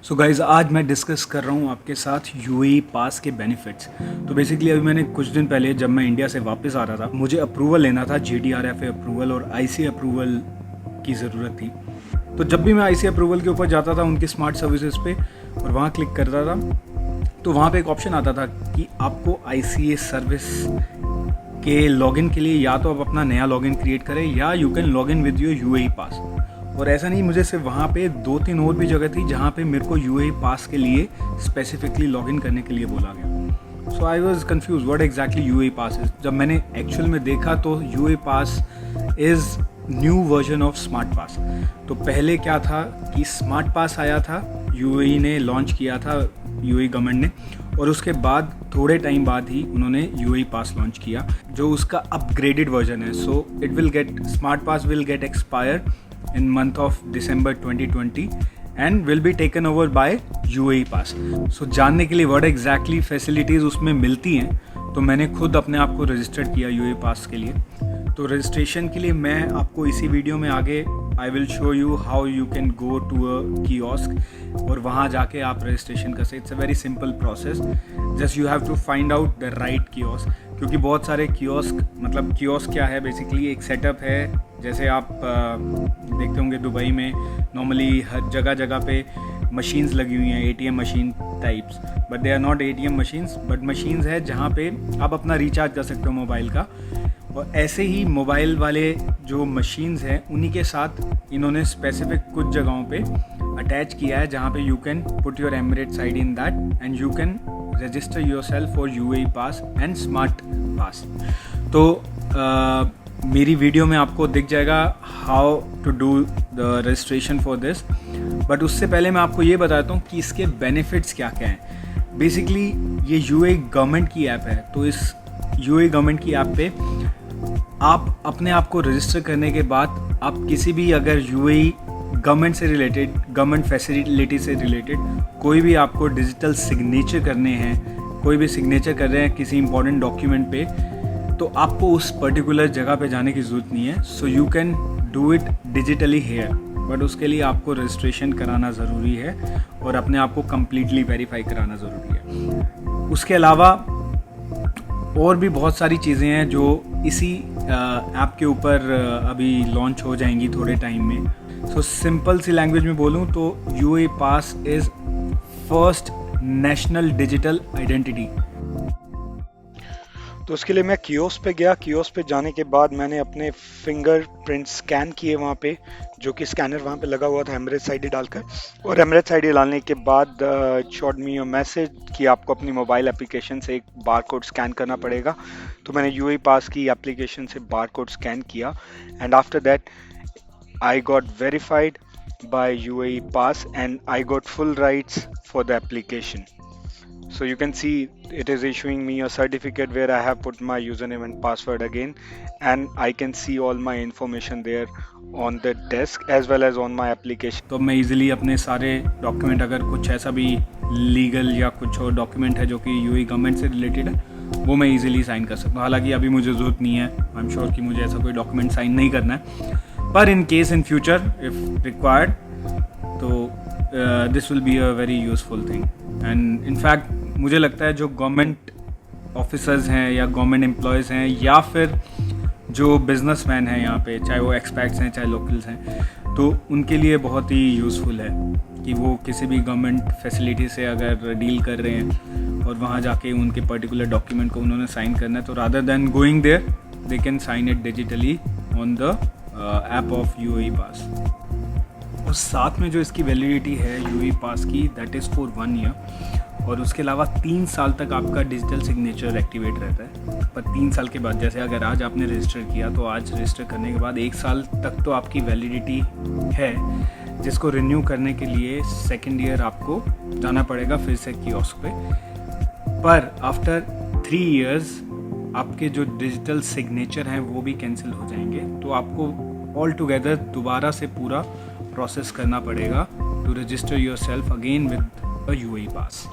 So guys आज मैं discuss कर रहा हूँ आपके साथ यूएई पास के बेनिफिट्स। तो बेसिकली अभी मैंने कुछ दिन पहले जब मैं इंडिया से वापस आ रहा था मुझे अप्रूवल लेना था, GDRFA अप्रूवल और आईसी अप्रूवल की ज़रूरत थी। तो जब भी मैं आईसी अप्रूवल के ऊपर जाता था उनकी स्मार्ट सर्विसेज पे और वहाँ क्लिक करता था तो वहाँ पे एक ऑप्शन आता था कि आपको आईसीए सर्विस के लॉगिन के लिए या तो आप अपना नया लॉगिन क्रिएट करें या you can login with your UAE pass. और ऐसा नहीं, मुझे सिर्फ वहाँ पे 2-3 और भी जगह थी जहाँ पे मेरे को यूएई पास के लिए स्पेसिफिकली लॉगिन करने के लिए बोला गया। So I was confuse what exactly UAE pass is. जब मैंने एक्चुअल में देखा तो UAE pass is new version of smart pass. तो पहले क्या था कि स्मार्ट पास आया था, यूएई ने लॉन्च किया था, यूएई गवर्नमेंट ने, और उसके बाद थोड़े टाइम बाद ही उन्होंने यूएई पास लॉन्च किया जो उसका अपग्रेडेड वर्जन है। So it will get, smart pass will get expire in month of December 2020 and will be taken over by UAE Pass. So जानने के लिए what exactly facilities उसमें मिलती हैं तो मैंने खुद अपने आप को रजिस्टर किया UAE Pass के लिए। तो रजिस्ट्रेशन के लिए मैं आपको इसी वीडियो में आगे I will show you how you can go to a kiosk और वहाँ जाके आप रजिस्ट्रेशन कर सकते। It's a very simple process, just you have to find out the right kiosk. क्योंकि बहुत सारे कियोस्क, मतलब कियोस्क क्या है, बेसिकली एक सेटअप है। जैसे आप देखते होंगे दुबई में नॉर्मली हर जगह जगह पे मशीन्स लगी हुई हैं, ATM machine types, but they are not ATM machines but machines है जहाँ पे आप अपना रिचार्ज कर सकते हो मोबाइल का। और ऐसे ही मोबाइल वाले जो मशीन्स हैं उन्हीं के साथ इन्होंने स्पेसिफिक कुछ जगहों पे अटैच किया है जहाँ पे you can put your Emirates ID in that and you can register yourself for UAE pass and smart pass. तो मेरी वीडियो में आपको दिख जाएगा how to do the registration for this. But उससे पहले मैं आपको ये बताता हूँ कि इसके बेनिफिट्स क्या क्या हैं। बेसिकली ये यूएई गवर्नमेंट की ऐप है, तो इस यूएई गवर्नमेंट की ऐप पे आप अपने आप को रजिस्टर करने के बाद आप किसी भी, अगर यूएई गवर्नमेंट से रिलेटेड, गवर्नमेंट फैसिलिटी से रिलेटेड कोई भी आपको डिजिटल सिग्नेचर करने हैं, कोई भी सिग्नेचर कर रहे हैं किसी इंपॉर्टेंट डॉक्यूमेंट पे, तो आपको उस पर्टिकुलर जगह पे जाने की ज़रूरत नहीं है। So you can do it digitally here, but उसके लिए आपको रजिस्ट्रेशन कराना ज़रूरी है और अपने आप को कम्प्लीटली वेरीफाई कराना ज़रूरी है। उसके अलावा और भी बहुत सारी चीज़ें हैं जो इसी ऐप के ऊपर अभी लॉन्च हो जाएंगी थोड़े टाइम में। सो सिंपल सी लैंग्वेज में बोलूँ तो UAE pass is first national digital identity. तो उसके लिए मैं कियोस्क पे गया। कियोस्क पे जाने के बाद मैंने अपने फिंगरप्रिंट स्कैन किए वहाँ पे, जो कि स्कैनर वहाँ पे लगा हुआ था एमिरेट्स आईडी डालकर। और एमिरेट्स आईडी डालने के बाद शॉट मी अ मैसेज कि आपको अपनी मोबाइल एप्लीकेशन से एक बारकोड स्कैन करना पड़ेगा। तो मैंने यूएई पास की एप्लीकेशन से बारकोड स्कैन किया and after that I got verified bye UAE pass and I got full rights for the application. So you can see it is issuing me a certificate where I have put my username and password again, and I can see all my information there on the desk as well as on my application. तो मैं easily अपने सारे document, अगर कुछ ऐसा भी legal या कुछ और डॉक्यूमेंट है जो कि यूएई गवर्नमेंट से रिलेटेड है, वो मैं इजीली साइन कर सकता हूँ। हालांकि अभी मुझे ज़रूरत नहीं है, आई एम श्योर कि मुझे ऐसा कोई डॉक्यूमेंट साइन नहीं करना है, पर in case in future if required तो this will be a very useful thing. And in fact मुझे लगता है जो गवर्नमेंट ऑफिसर्स हैं या गवर्नमेंट एम्प्लॉयज़ हैं या फिर जो बिजनेसमैन हैं यहाँ पे, चाहे वो एक्सपैट्स हैं चाहे लोकल्स हैं, तो उनके लिए बहुत ही यूज़फुल है कि वो किसी भी गवर्नमेंट फैसिलिटी से अगर डील कर रहे हैं और वहाँ जाके उनके पर्टिकुलर डॉक्यूमेंट को उन्होंने साइन करना है, तो rather than going there they can sign it digitally on the app of UAE pass. और साथ में जो इसकी वैलिडिटी है यूएई पास की, दैट इज़ फॉर 1 ईयर, और उसके अलावा 3 साल तक आपका डिजिटल सिग्नेचर एक्टिवेट रहता है। पर 3 साल के बाद, जैसे अगर आज आपने रजिस्टर किया तो आज रजिस्टर करने के बाद 1 साल तक तो आपकी वैलिडिटी है, जिसको रिन्यू करने के लिए 2nd ईयर आपको जाना पड़ेगा फिर से कियोस्क पे। पर आफ्टर 3 इयर्स आपके जो डिजिटल सिग्नेचर हैं वो भी कैंसिल हो जाएंगे, तो आपको ऑल टुगेदर दोबारा से पूरा प्रोसेस करना पड़ेगा to register yourself again with a UAE pass.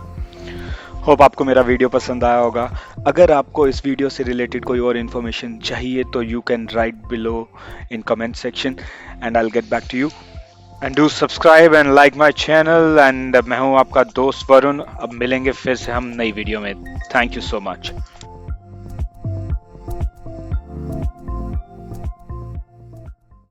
Hope आपको मेरा वीडियो पसंद आया होगा। अगर आपको इस वीडियो से रिलेटेड कोई और इन्फॉर्मेशन चाहिए तो you can write below in comment section and I will get back to you. And do subscribe and like my channel. And मैं हूँ आपका दोस्त वरुण। अब मिलेंगे फिर से हम नई वीडियो में। Thank you so much.